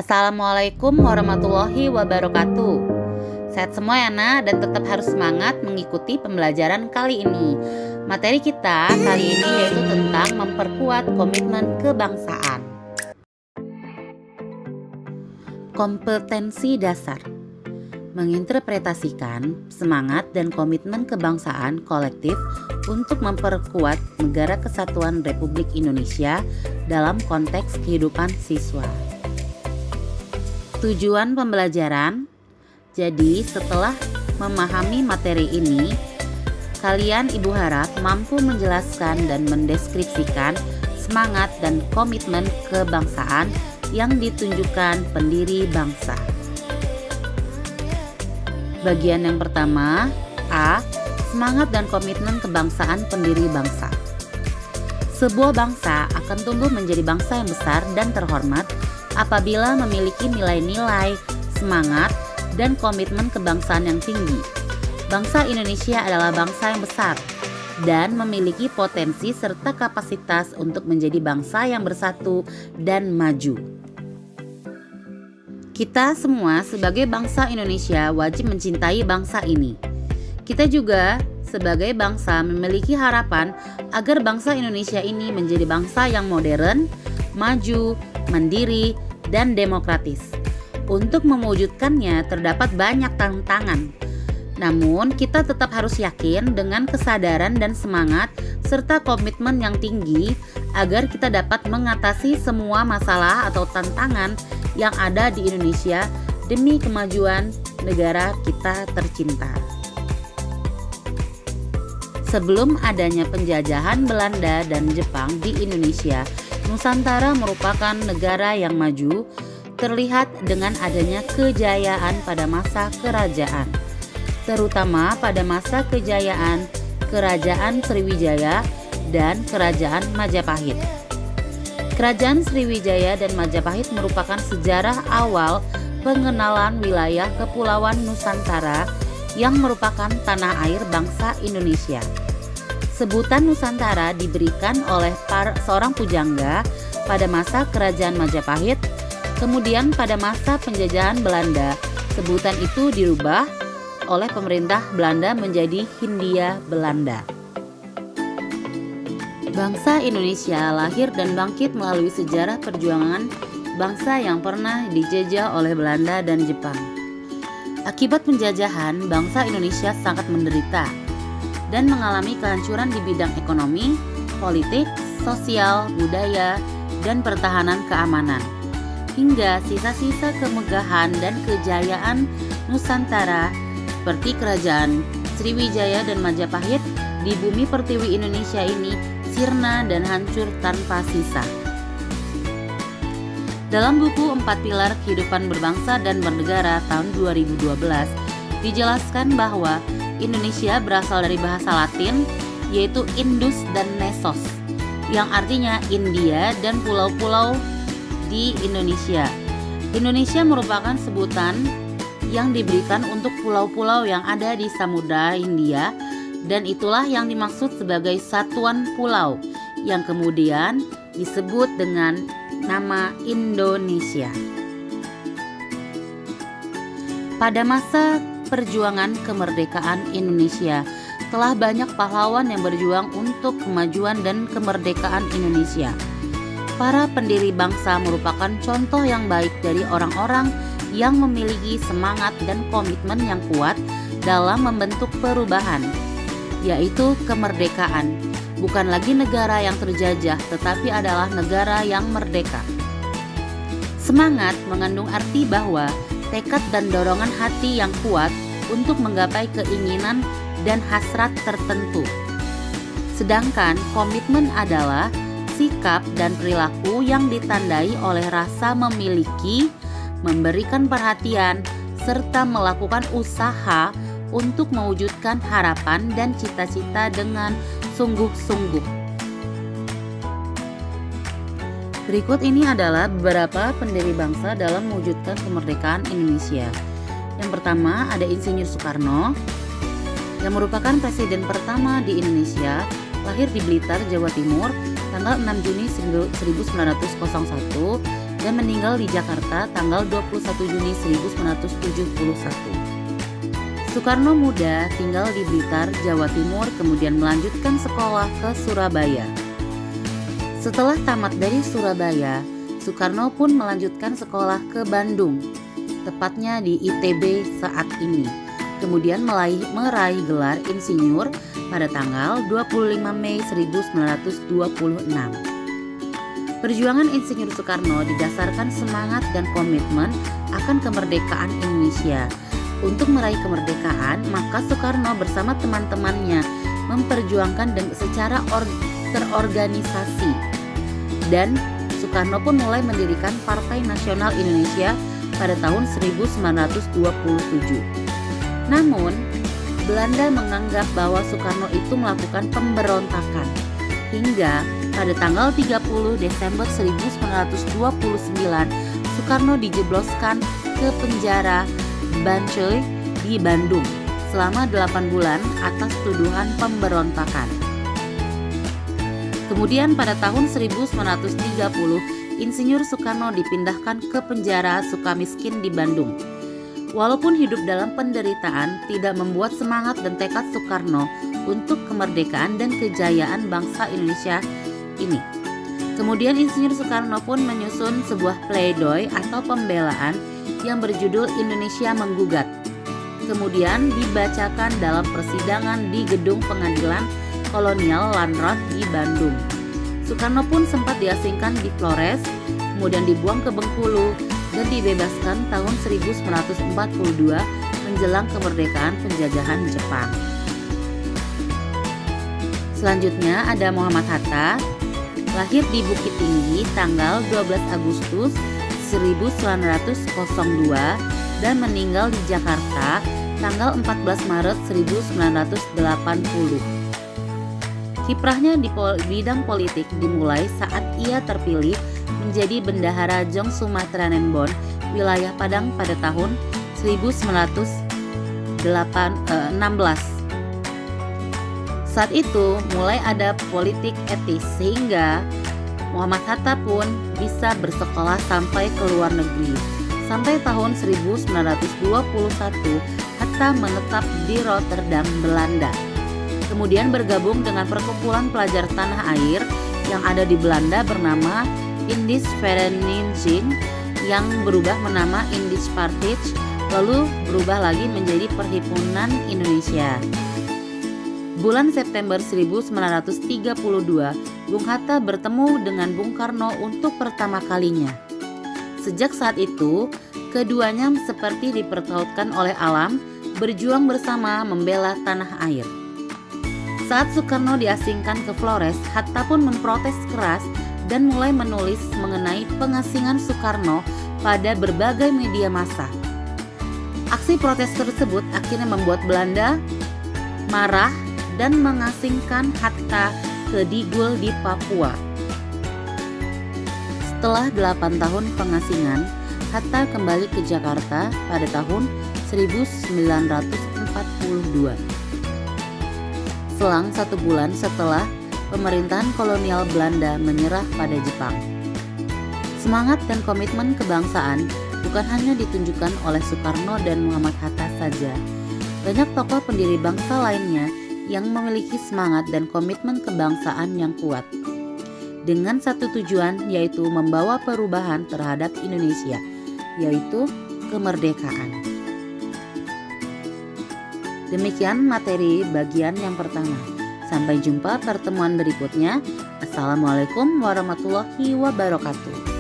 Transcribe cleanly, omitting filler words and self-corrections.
Assalamualaikum warahmatullahi wabarakatuh. Sehat semua ya nak, dan tetap harus semangat mengikuti pembelajaran kali ini. Materi kita kali ini yaitu tentang memperkuat komitmen kebangsaan. Kompetensi dasar menginterpretasikan semangat dan komitmen kebangsaan kolektif untuk memperkuat Negara Kesatuan Republik Indonesia dalam konteks kehidupan siswa. Tujuan pembelajaran. Jadi setelah memahami materi ini, kalian ibu harap mampu menjelaskan dan mendeskripsikan semangat dan komitmen kebangsaan yang ditunjukkan pendiri bangsa. Bagian yang pertama, A. Semangat dan komitmen kebangsaan pendiri bangsa. Sebuah bangsa akan tumbuh menjadi bangsa yang besar dan terhormat apabila memiliki nilai-nilai, semangat, dan komitmen kebangsaan yang tinggi. Bangsa Indonesia adalah bangsa yang besar dan memiliki potensi serta kapasitas untuk menjadi bangsa yang bersatu dan maju. Kita semua sebagai bangsa Indonesia wajib mencintai bangsa ini. Kita juga sebagai bangsa memiliki harapan agar bangsa Indonesia ini menjadi bangsa yang modern, maju, mandiri, dan demokratis. Untuk mewujudkannya terdapat banyak tantangan. Namun kita tetap harus yakin dengan kesadaran dan semangat serta komitmen yang tinggi agar kita dapat mengatasi semua masalah atau tantangan yang ada di Indonesia demi kemajuan negara kita tercinta. Sebelum adanya penjajahan Belanda dan Jepang di Indonesia, Nusantara merupakan negara yang maju, terlihat dengan adanya kejayaan pada masa kerajaan, terutama pada masa kejayaan Kerajaan Sriwijaya dan Kerajaan Majapahit. Kerajaan Sriwijaya dan Majapahit merupakan sejarah awal pengenalan wilayah Kepulauan Nusantara yang merupakan tanah air bangsa Indonesia. Sebutan Nusantara diberikan oleh seorang pujangga pada masa Kerajaan Majapahit. Kemudian pada masa penjajahan Belanda, sebutan itu dirubah oleh pemerintah Belanda menjadi Hindia Belanda. Bangsa Indonesia lahir dan bangkit melalui sejarah perjuangan bangsa yang pernah dijajah oleh Belanda dan Jepang. Akibat penjajahan, bangsa Indonesia sangat menderita dan mengalami kehancuran di bidang ekonomi, politik, sosial, budaya, dan pertahanan keamanan. Hingga sisa-sisa kemegahan dan kejayaan Nusantara seperti Kerajaan Sriwijaya dan Majapahit di bumi pertiwi Indonesia ini sirna dan hancur tanpa sisa. Dalam buku 4 Pilar Kehidupan Berbangsa dan Bernegara tahun 2012 dijelaskan bahwa Indonesia berasal dari bahasa Latin yaitu Indus dan Nesos, yang artinya India dan pulau-pulau di Indonesia. Indonesia merupakan sebutan yang diberikan untuk pulau-pulau yang ada di Samudra Hindia, dan itulah yang dimaksud sebagai satuan pulau yang kemudian disebut dengan nama Indonesia. Pada masa perjuangan kemerdekaan Indonesia, telah banyak pahlawan yang berjuang untuk kemajuan dan kemerdekaan Indonesia. Para pendiri bangsa merupakan contoh yang baik dari orang-orang yang memiliki semangat dan komitmen yang kuat dalam membentuk perubahan, yaitu kemerdekaan. Bukan lagi negara yang terjajah, tetapi adalah negara yang merdeka. Semangat mengandung arti bahwa tekad dan dorongan hati yang kuat untuk menggapai keinginan dan hasrat tertentu. Sedangkan komitmen adalah sikap dan perilaku yang ditandai oleh rasa memiliki, memberikan perhatian, serta melakukan usaha untuk mewujudkan harapan dan cita-cita dengan sungguh-sungguh. Berikut ini adalah beberapa pendiri bangsa dalam mewujudkan kemerdekaan Indonesia. Yang pertama ada Insinyur Soekarno, yang merupakan presiden pertama di Indonesia, lahir di Blitar, Jawa Timur, tanggal 6 Juni 1901 dan meninggal di Jakarta tanggal 21 Juni 1971. Soekarno muda tinggal di Blitar, Jawa Timur, kemudian melanjutkan sekolah ke Surabaya. Setelah tamat dari Surabaya, Soekarno pun melanjutkan sekolah ke Bandung, tepatnya di ITB saat ini. Kemudian meraih gelar insinyur pada tanggal 25 Mei 1926. Perjuangan Insinyur Soekarno didasarkan semangat dan komitmen akan kemerdekaan Indonesia. Untuk meraih kemerdekaan, maka Soekarno bersama teman-temannya memperjuangkan secara terorganisasi. Dan Soekarno pun mulai mendirikan Partai Nasional Indonesia pada tahun 1927. Namun, Belanda menganggap bahwa Soekarno itu melakukan pemberontakan. Hingga pada tanggal 30 Desember 1929, Soekarno dijebloskan ke penjara Bancoy di Bandung selama 8 bulan atas tuduhan pemberontakan. Kemudian pada tahun 1930, Insinyur Soekarno dipindahkan ke penjara Sukamiskin di Bandung. Walaupun hidup dalam penderitaan tidak membuat semangat dan tekad Soekarno untuk kemerdekaan dan kejayaan bangsa Indonesia ini. Kemudian Insinyur Soekarno pun menyusun sebuah pledoi atau pembelaan yang berjudul Indonesia Menggugat. Kemudian dibacakan dalam persidangan di Gedung Pengadilan Kolonial Landrat di Bandung. Soekarno pun sempat diasingkan di Flores, kemudian dibuang ke Bengkulu dan dibebaskan tahun 1942 menjelang kemerdekaan penjajahan Jepang. Selanjutnya ada Muhammad Hatta, lahir di Bukit Tinggi tanggal 12 Agustus 1902 dan meninggal di Jakarta tanggal 14 Maret 1980. Kiprahnya di bidang politik dimulai saat ia terpilih menjadi Bendahara Jong Sumatera Nembon, wilayah Padang pada tahun 1916. Saat itu mulai ada politik etis sehingga Muhammad Hatta pun bisa bersekolah sampai ke luar negeri. Sampai tahun 1921, Hatta menetap di Rotterdam, Belanda. Kemudian bergabung dengan perkumpulan pelajar tanah air yang ada di Belanda bernama Indisch Vereniging yang berubah menama Indisch Partij, lalu berubah lagi menjadi Perhimpunan Indonesia. Bulan September 1932, Bung Hatta bertemu dengan Bung Karno untuk pertama kalinya. Sejak saat itu, keduanya seperti dipertautkan oleh alam, berjuang bersama membela tanah air. Saat Soekarno diasingkan ke Flores, Hatta pun memprotes keras dan mulai menulis mengenai pengasingan Soekarno pada berbagai media massa. Aksi protes tersebut akhirnya membuat Belanda marah dan mengasingkan Hatta ke Digul di Papua. Setelah 8 tahun pengasingan, Hatta kembali ke Jakarta pada tahun 1942. Selang 1 bulan setelah pemerintahan kolonial Belanda menyerah pada Jepang. Semangat dan komitmen kebangsaan bukan hanya ditunjukkan oleh Soekarno dan Muhammad Hatta saja. Banyak tokoh pendiri bangsa lainnya yang memiliki semangat dan komitmen kebangsaan yang kuat. Dengan satu tujuan, yaitu membawa perubahan terhadap Indonesia, yaitu kemerdekaan. Demikian materi bagian yang pertama. Sampai jumpa pertemuan berikutnya. Assalamualaikum warahmatullahi wabarakatuh.